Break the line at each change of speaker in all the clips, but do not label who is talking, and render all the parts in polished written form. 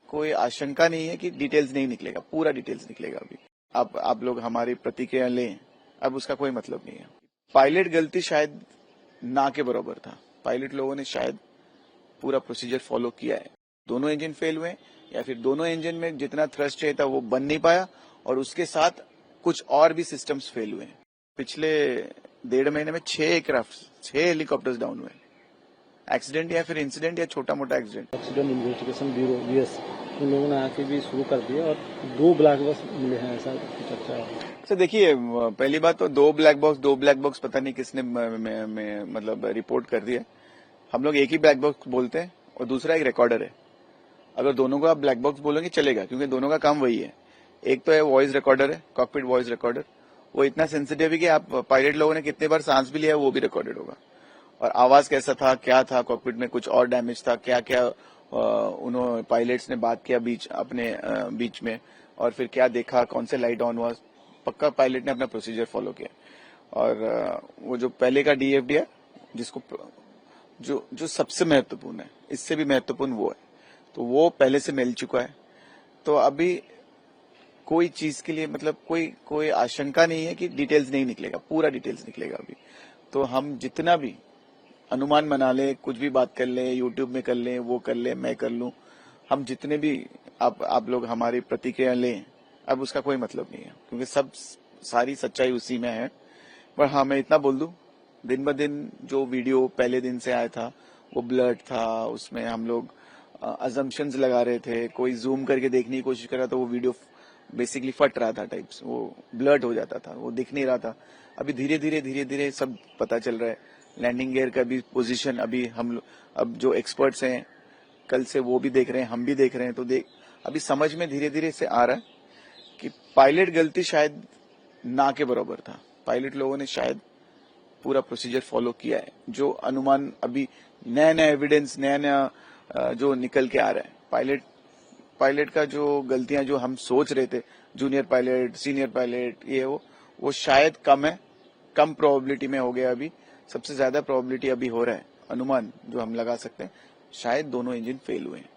कोई आशंका नहीं है कि डिटेल्स नहीं निकलेगा, पूरा डिटेल्स निकलेगा अभी। अब आप लोग हमारी प्रतिक्रिया लें, अब उसका कोई मतलब नहीं है। पायलट गलती शायद ना के बराबर था। पायलट लोगों ने शायद पूरा प्रोसीजर फॉलो किया है। दोनों इंजन फेल हुए या फिर दोनों इंजन में जितना थ्रस्ट चाहिए था वो बन नहीं पाया और उसके साथ कुछ और भी सिस्टम्स फेल हुए। पिछले 1.5 महीने में 6 एयरक्राफ्ट 6 हेलीकॉप्टर्स डाउन हुए। एक्सीडेंट या फिर इंसिडेंट या छोटा मोटा accident.
Accident investigation bureau BS उन लोगों ने आके भी शुरू कर दिया और 2 ब्लैक बॉक्स मिले हैं, ऐसा चर्चा है।
तो देखिए, पहली बात तो 2 ब्लैक बॉक्स पता नहीं किसने मतलब रिपोर्ट कर दिया। हम लोग एक ही ब्लैक बॉक्स बोलते हैं और दूसरा एक रिकॉर्डर है। अगर दोनों को आप ब्लैक बॉक्स बोलोगे चलेगा, क्योंकि दोनों का काम वही है। एक तो है वॉइस रिकॉर्डर है, कॉकपिट वॉइस रिकॉर्डर। वो इतना सेंसिटिव है कि आप पायलट लोगों ने कितने बार सांस भी लिया वो भी रिकॉर्डेड होगा। और आवाज कैसा था, क्या था, कॉकपिट में कुछ और डैमेज था, क्या क्या उन्होंने पायलट्स ने बात किया अपने बीच में, और फिर क्या देखा, कौन से लाइट ऑन हुआ, पक्का पायलट ने अपना प्रोसीजर फॉलो किया। और वो जो पहले का डीएफडी है, जिसको जो सबसे महत्वपूर्ण है, इससे भी महत्वपूर्ण वो है, तो वो पहले से मिल चुका है। तो अभी कोई चीज के लिए मतलब कोई आशंका नहीं है कि डिटेल्स नहीं निकलेगा, पूरा डिटेल्स निकलेगा अभी। तो हम जितना भी अनुमान बना ले, कुछ भी बात कर ले, यूट्यूब में कर ले, वो कर ले, मैं कर लूं, हम जितने भी आप लोग हमारी प्रतिक्रिया लें, अब उसका कोई मतलब नहीं है, क्योंकि सारी सच्चाई उसी में है। पर हाँ, मैं इतना बोल दूं, दिन ब दिन जो वीडियो पहले दिन से आया था वो ब्लर्ड था। उसमें हम लोग अजम्पशंस लगा रहे थे, कोई जूम करके देखने की कोशिश कर रहा था, वो वीडियो बेसिकली फट रहा था, टाइप्स वो ब्लर्ड हो जाता था, वो दिख नहीं रहा था। अभी धीरे धीरे सब पता चल रहा है। लैंडिंग गियर का भी पोजीशन अभी अब जो एक्सपर्ट्स हैं कल से वो भी देख रहे हैं, हम भी देख रहे हैं, तो अभी समझ में धीरे धीरे से आ रहा है कि पायलट गलती शायद ना के बराबर था। पायलट लोगों ने शायद पूरा प्रोसीजर फॉलो किया है। जो अनुमान अभी नया एविडेंस नया जो निकल के आ रहा है, पायलट का जो गलतियां जो हम सोच रहे थे, जूनियर पायलट, सीनियर पायलट, ये वो शायद कम है, कम प्रोबेबिलिटी में हो गया। अभी सबसे ज्यादा प्रोबेबिलिटी अभी हो रहा है, अनुमान जो हम लगा सकते हैं, शायद दोनों इंजन फेल हुए हैं,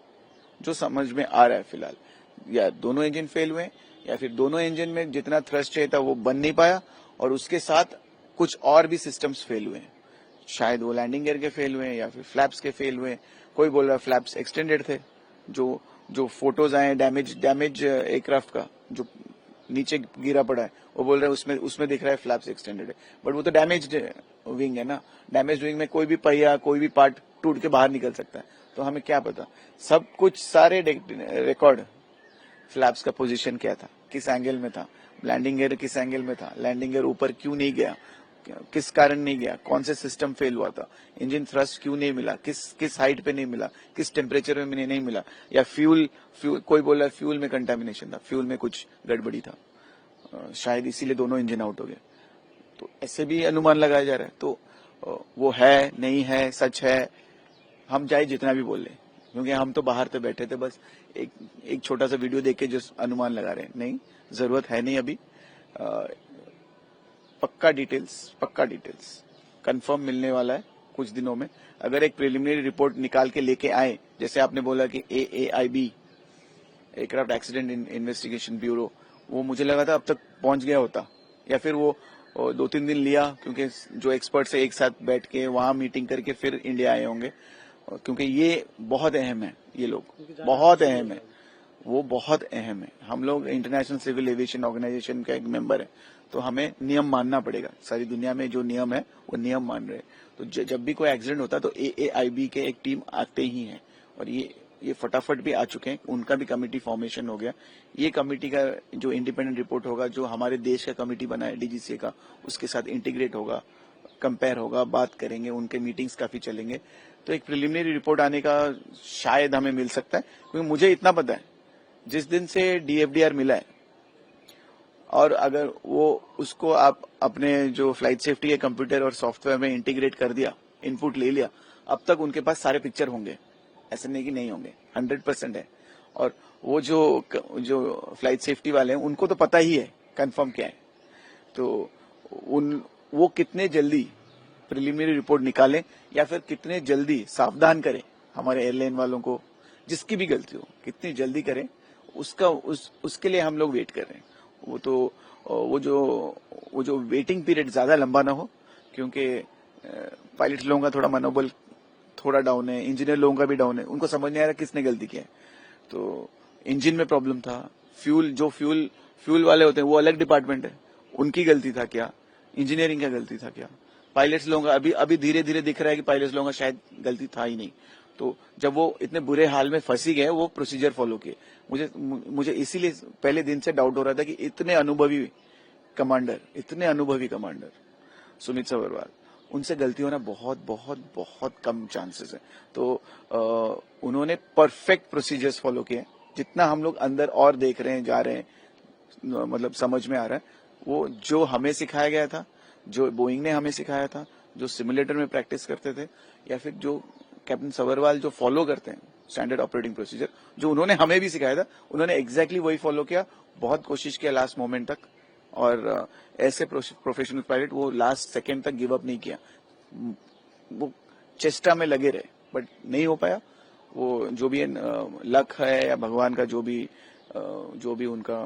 जो समझ में आ रहा है फिलहाल। या दोनों इंजन फेल हुए या फिर दोनों इंजन में जितना थ्रस्ट चाहिए था वो बन नहीं पाया और उसके साथ कुछ और भी सिस्टम्स फेल हुए हैं। शायद वो लैंडिंग गियर के फेल हुए या फिर फ्लैप्स के फेल हुए। कोई बोल रहा है फ्लैप्स एक्सटेंडेड थे। जो फोटोज आए डैमेज एयरक्राफ्ट का जो नीचे गिरा पड़ा है, वो बोल रहे हैं उसमें दिख रहा है फ्लैप्स एक्सटेंडेड है, बट वो तो डैमेज्ड विंग है ना। डैमेज्ड विंग में कोई भी पहिया, कोई भी पार्ट टूट के बाहर निकल सकता है, तो हमें क्या पता। सब कुछ सारे रिकॉर्ड, फ्लैप्स का पोजीशन क्या था, किस एंगल में था, लैंडिंग गियर किस एंगल में था, लैंडिंग गियर ऊपर क्यों नहीं गया, किस कारण नहीं गया, कौन से सिस्टम फेल हुआ था, इंजन थ्रस्ट क्यों नहीं मिला, किस हाइट पे नहीं मिला, किस टेम्परेचर में नहीं मिला, या फ्यूल कोई बोल रहा है फ्यूल में कंटामिनेशन था, फ्यूल में कुछ गड़बड़ी था, शायद इसीलिए दोनों इंजन आउट हो गए। तो ऐसे भी अनुमान लगाया जा रहा है। तो वो है नहीं है, सच है, हम चाहे जितना भी बोल लें, क्योंकि हम तो बाहर थे, बैठे थे, बस एक छोटा सा वीडियो देख के जो अनुमान लगा रहे हैं, नहीं, जरूरत है नहीं अभी। पक्का डिटेल्स कंफर्म मिलने वाला है कुछ दिनों में। अगर एक प्रिलिमिनरी रिपोर्ट निकाल के लेके आए, जैसे आपने बोला कि AAIB, aircraft accident investigation bureau, वो मुझे लगा था अब तक पहुंच गया होता, या फिर वो 2-3 दिन लिया, क्योंकि जो एक्सपर्ट्स है एक साथ बैठ के वहां मीटिंग करके फिर इंडिया आए होंगे, क्योंकि ये बहुत अहम है, ये लोग बहुत अहम है, वो बहुत अहम है। हम लोग इंटरनेशनल सिविल एविएशन ऑर्गेनाइजेशन का एक मेंबर है, तो हमें नियम मानना पड़ेगा। सारी दुनिया में जो नियम है वो नियम मान रहे हैं। तो जब भी कोई एक्सीडेंट होता है तो AAIB के एक टीम आते ही है, और ये फटाफट भी आ चुके हैं, उनका भी कमेटी फॉर्मेशन हो गया। ये कमेटी का जो इंडिपेंडेंट रिपोर्ट होगा, जो हमारे देश का कमेटी बना है DGCA का, उसके साथ इंटीग्रेट होगा, कंपेयर होगा, बात करेंगे, उनके मीटिंग्स काफी चलेंगे। तो एक प्रिलिमिनरी रिपोर्ट आने का शायद हमें मिल सकता है, क्योंकि मुझे इतना पता है, जिस दिन से DFDR मिला है, और अगर वो उसको आप अपने जो फ्लाइट सेफ्टी के कंप्यूटर और सॉफ्टवेयर में इंटीग्रेट कर दिया, इनपुट ले लिया, अब तक उनके पास सारे पिक्चर होंगे, ऐसे नहीं कि नहीं होंगे, 100% है। और वो जो फ्लाइट सेफ्टी वाले हैं उनको तो पता ही है कंफर्म क्या है, तो वो कितने जल्दी प्रिलिमिनरी रिपोर्ट निकालें या फिर कितने जल्दी सावधान करें हमारे एयरलाइन वालों को, जिसकी भी गलती हो कितनी जल्दी करें, उसके लिए हम लोग वेट कर रहे हैं। वो तो वो जो वेटिंग पीरियड ज्यादा लंबा ना हो, क्योंकि पायलट लोगों का थोड़ा मनोबल थोड़ा डाउन है, इंजीनियर लोगों का भी डाउन है, उनको समझ नहीं आ रहा किसने गलती किया है। तो इंजन में प्रॉब्लम था, फ्यूल वाले होते हैं वो अलग डिपार्टमेंट है, उनकी गलती था क्या, इंजीनियरिंग का गलती था क्या, पायलट्स लोगों का अभी धीरे धीरे दिख रहा है कि पायलट्स लोगों का शायद गलती था ही नहीं। तो जब वो इतने बुरे हाल में फंसी गए, वो प्रोसीजर फॉलो किए। मुझे इसीलिए पहले दिन से डाउट हो रहा था कि इतने अनुभवी कमांडर सुमित सभरवाल, उनसे गलती होना बहुत बहुत बहुत कम चांसेस है। तो उन्होंने परफेक्ट प्रोसीजर्स फॉलो किए। जितना हम लोग अंदर और देख रहे हैं, जा रहे हैं, मतलब समझ में आ रहा है, वो जो हमें सिखाया गया था, जो बोइंग ने हमें सिखाया था, जो सिमुलेटर में प्रैक्टिस करते थे, या फिर जो कैप्टन सभरवाल जो फॉलो करते हैं स्टैंडर्ड ऑपरेटिंग प्रोसीजर, जो उन्होंने हमें भी सिखाया था, उन्होंने एग्जैक्टली वही फॉलो किया। बहुत कोशिश किया लास्ट मोमेंट तक, और ऐसे प्रोफेशनल पायलट वो लास्ट सेकेंड तक गिव अप नहीं किया, वो चेष्टा में लगे रहे, बट नहीं हो पाया। वो जो भी लक है या भगवान का जो भी उनका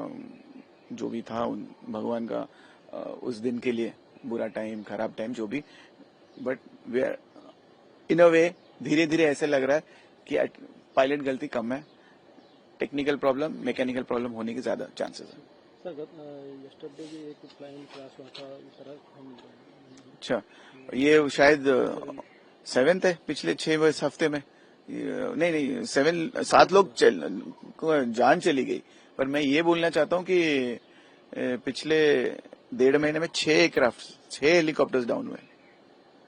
जो भी था, भगवान का उस दिन के लिए बुरा टाइम, खराब टाइम, जो भी, बट वे आर इन अ वे धीरे धीरे ऐसे लग रहा है कि पायलट गलती कम है, टेक्निकल प्रॉब्लम, मैकेनिकल प्रॉब्लम होने के ज्यादा चांसेस है।
सर यस्टरडे भी एक फ्लाइंग क्रैश हुआ था उत्तराखंड।
अच्छा, ये शायद 7th है पिछले 6 हफ्ते में। नहीं 7 लोग जान चली गई। पर मैं ये बोलना चाहता हूँ कि पिछले 1.5 महीने में 6 एयरक्राफ्ट, 6 हेलीकॉप्टर्स डाउन हुए।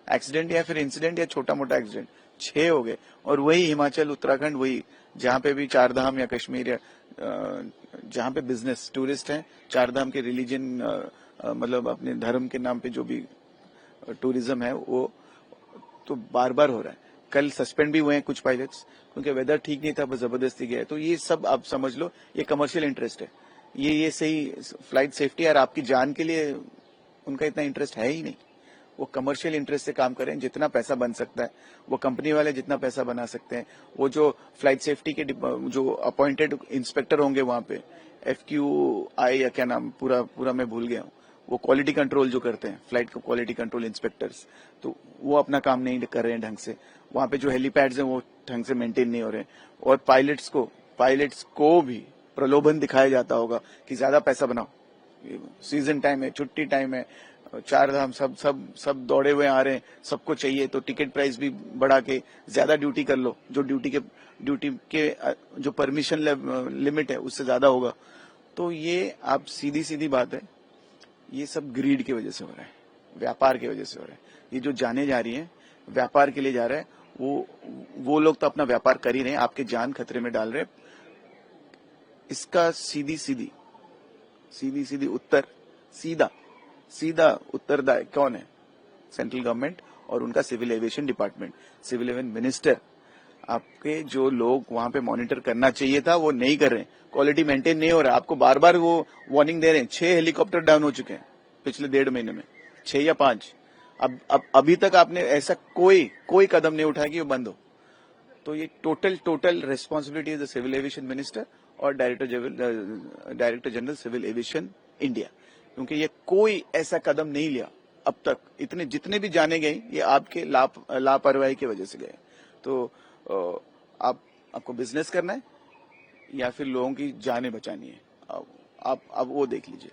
एक्सीडेंट या फिर इंसिडेंट या छोटा मोटा एक्सीडेंट 6 हो गए। और वही हिमाचल, उत्तराखंड, वही जहां पे भी चारधाम या कश्मीर या जहां पे बिजनेस टूरिस्ट हैं, चारधाम के रिलीजन, मतलब अपने धर्म के नाम पे जो भी टूरिज्म है, वो तो बार बार हो रहा है। कल सस्पेंड भी हुए हैं कुछ पायलट्स, क्योंकि वेदर ठीक नहीं था, बस जबरदस्ती गए। तो ये सब आप समझ लो, ये कमर्शियल इंटरेस्ट है। ये सही फ्लाइट सेफ्टी और आपकी जान के लिए उनका इतना इंटरेस्ट है ही नहीं। वो कमर्शियल इंटरेस्ट से काम करें, जितना पैसा बन सकता है, वो कंपनी वाले जितना पैसा बना सकते हैं, वो जो फ्लाइट सेफ्टी के जो अपॉइंटेड इंस्पेक्टर होंगे वहां पे, FQI या क्या नाम, पूरा मैं भूल गया हूँ, वो क्वालिटी कंट्रोल जो करते हैं, फ्लाइट को क्वालिटी कंट्रोल इंस्पेक्टर्स, तो वो अपना काम नहीं कर रहे हैं ढंग से। वहां पे जो हेलीपैड्स हैं वो ढंग से मेंटेन नहीं हो रहे हैं। और पायलट्स को भी प्रलोभन दिखाया जाता होगा कि ज्यादा पैसा बनाओ, सीजन टाइम है, छुट्टी टाइम है, चारधाम, सब दौड़े हुए आ रहे हैं, सबको चाहिए, तो टिकट प्राइस भी बढ़ा के ज्यादा ड्यूटी कर लो, जो ड्यूटी के जो परमिशन लिमिट है उससे ज्यादा होगा। तो ये आप सीधी बात है, ये सब ग्रीड की वजह से हो रहा है, व्यापार की वजह से हो रहा है। ये जो जाने जा रही है, व्यापार के लिए जा रहा है, वो लोग तो अपना व्यापार कर ही रहे हैं, आपके जान खतरे में डाल रहे हैं। इसका सीधी उत्तर, सीधा उत्तरदायी कौन है? सेंट्रल गवर्नमेंट और उनका civil aviation department, civil aviation minister. आपके जो लोग वहां पे मॉनिटर करना चाहिए था, वो नहीं कर रहे हैं, क्वालिटी मेंटेन नहीं हो रहा है। आपको बार बार वो वार्निंग दे रहे हैं। 6 हेलीकॉप्टर डाउन हो चुके हैं पिछले 1.5 महीने में, 6 या 5। अब अभी तक आपने ऐसा कोई कदम नहीं उठाया कि वो बंद हो। तो ये total responsibility is the civil aviation minister और director general civil aviation India, क्योंकि ये कोई ऐसा कदम नहीं लिया अब तक। जितने भी जाने गए, ये आपके लापरवाही की वजह से गए। तो आपको बिजनेस करना है या फिर लोगों की जानें बचानी है, आप वो देख लीजिए।